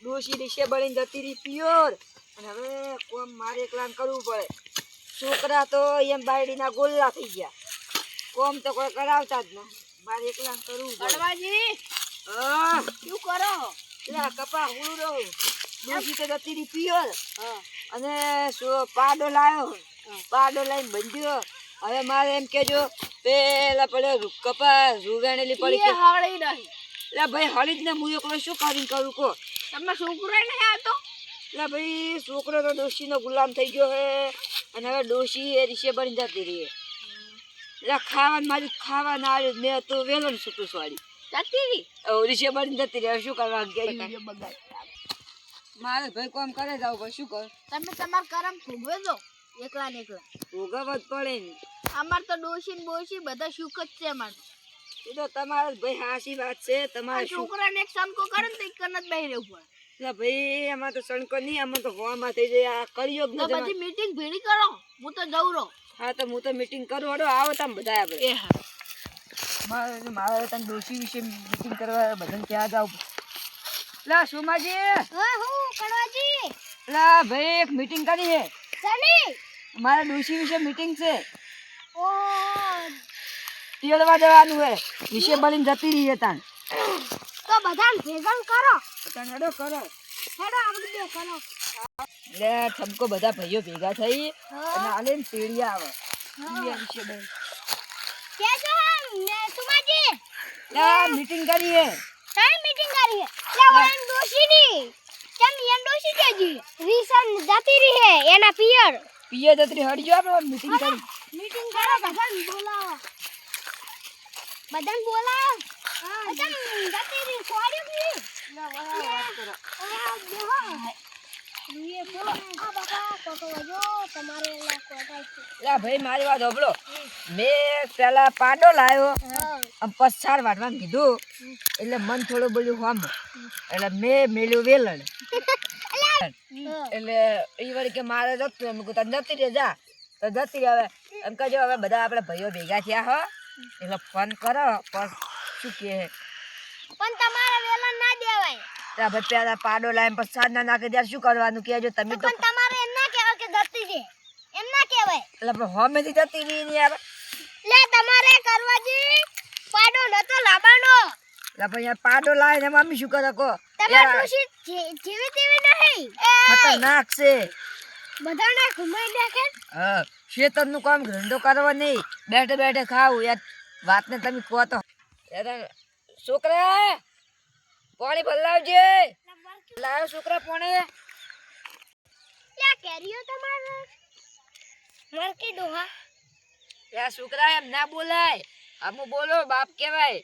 ડોશી રીશે બળીને જતી રહી પ્યોર અને હવે કોમ મારે એકલાને કરવું પડે છોકરા તો એમ બાયડીના ગોલ્લા થઈ ગયા કોમ તો કોઈ કરાવતા જ ના મારે એકલાને કરવું પડે કડવાજી હા શું કરો લા કપા હું રહું ડોશી તો જતી રહી પ્યોર હા અને પાડો લાવ્યો પાડો લઈને બંધ્યો હવે મારે એમ કેજો પેલા પડે કપા રૂગાણેલી પડી એ હાળી નહીં લા ભાઈ હળી જ ને હું એકલો શું કરીને કરું કો તમને છોકરો નહીં આવતો લા ભાઈ છોકરો તો ડોશીનો ગુલામ થઈ ગયો હે અને હવે ડોશી એ રીશે બની જતી રહી લા ખાવાનું મારી ખાવાનું આવ્યું મેં તો વેલો ને છૂટું સ્વાડી જતી રીશે બની જતી રહી શું કરવા ગયા બગાડ મારે ભાઈ કોમ કરે જાવ ભાઈ શું કર તમે તમાર કરમ ભોગવે દો એકલા ને એકલા ભોગવવા જ પડે ને અમાર તો ડોશી ને બોશી બધા સુખ જ છે અમાર એ તો તમારે ભાઈ હાસી વાત છે તમારે શું છોકરાને એક સંકો કરે ને તો એક કન જ બેહી રહેવું પડે લા ભાઈ આમાં તો સણકો નહીં આમાં તો હોવામાં થઈ જાય આ કર્યો જ તો નથી બધી મીટિંગ ભેળી કરો હું તો જઉં રહો હા તો હું તો મીટિંગ કરું હડો આવો તમે બધા આપણે એ હા મારે તને ડોશી વિશે મીટિંગ કરવા બધાને ક્યાં જાવ લા સોમાજી હા હું કડવાજી લા ભાઈ એક મીટિંગ કરી છે સની મારે ડોશી વિશે મીટિંગ છે ઓ તેડવા જવાનું હે વિશે બળીને જતી રહી છે તાન તો બધાને ભેગા કરો તાન હેડો કરો હેડો આપણે બે કરો લે ઠપકો બધા ભાઈઓ ભેગા થઈ અને આલે ને તેડિયા આવે હા. વિશે બળી કે છો ને સુમાજી લા મીટિંગ કરી છે કઈ મીટિંગ કરી હે લે ઓન દોશીની કેમ એન દોશી કેજી રીસન જતી રહી હે એના પિયર પીએ જતરી હડજો આપણે મીટિંગ કરી મીટિંગ કરો બધાને બોલાવો બધાને બોલાવો બધાને જતી રહી છોડ્યું બી લા વાત કરો આ દેહો રૂએ બોલો આ બાપા કોકો જો તમારે લા કોટાઈ છે લા ભાઈ મારી વાત સાંભળો મેં પેલા પાડો લાવ્યો આમ પસાર વાટવાનું કીધું એટલે મન થોડું બોલ્યું હોમ એટલે મેં મેલ્યું વેલણ એટલે એ વળી કે મારે જતું એમ કહું તને જતી રહે જા તો જતી રહે હવે એમ કહેજો હવે બધા આપણે ભાઈઓ ભેગા થયા હો એટલે ફોન કરો પણ શું કહે પણ તમારે વેલણ ના દેવાય ત્યાં ભાઈ પેલા પાડો લાવીને પસાર ના નાખે ત્યારે શું કરવાનું કહેજો તમે તો પણ તમારે એમ ના કહેવાય કે જતી રહે એમ ના કહેવાય એટલે આપણે હોમેથી જતી રહી ને યાર લે તમારે કરવાજી પાડો નતો લાબાનો એટલે ભાઈ યાર પાડો લાવીને મમ્મી શું કરે કહો તમાર દોશી જીવી તેવી નહીં ખતરનાક છે બધાને ઘુમાઈ નાખે હા શેતરનું કામ ધંધો કરવા નહીં બેઠે બેઠે ખાવું યાર વાતને તમે કહો તો યાર છોકરા પાણી ભલાવજે લાવ્યો છોકરા પાણી લે કેરીઓ તમારે મરકી ડોહા યાર છોકરા એમ ના બોલાય અમુ બોલો બાપ કહેવાય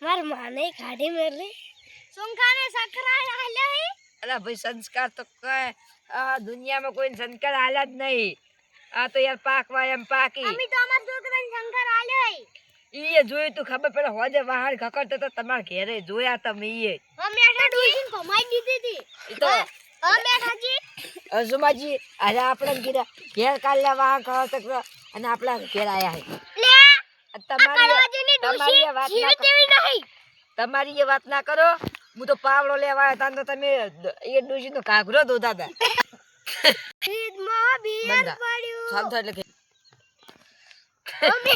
માર માને ખાડી મેલી સુંખાને સકરા હાલ્યા હે અલા ભાઈ સંસ્કાર તો કઈ આ દુનિયામાં કોઈ સંસ્કાર હાલ્યા જ નહીં આ તો યાર પાકવા એમ પાકી અમે તો અમાર છોકરાને શંકર હાલ્યો હે ઈએ જોયું તું ખબર પેલા હોજે વાહણ ખકડતો તો તમારા ઘેરે જોયા તમે ઈએ અમે આટલા ડોસીને ભમાઈ દીધી હતી ઈ તો અમે ઠાજી અસુમાજી આજે આપણે કીધા ઘેર કાલ્યા વાહણ ખકડતો અને આપણા ઘેર આયા હે લે તમારી તમારી વાત ના જીવી તેવી નહીં તમારી એ વાત ના કરો હું તો પાવડો લેવા આવ્યો તા તો તમે એ ડોશીનો કાઘરો ધોતા હતા ઈદ માં બિયર બંધા. પડ્યું ચાલ તો એટલે કે અમે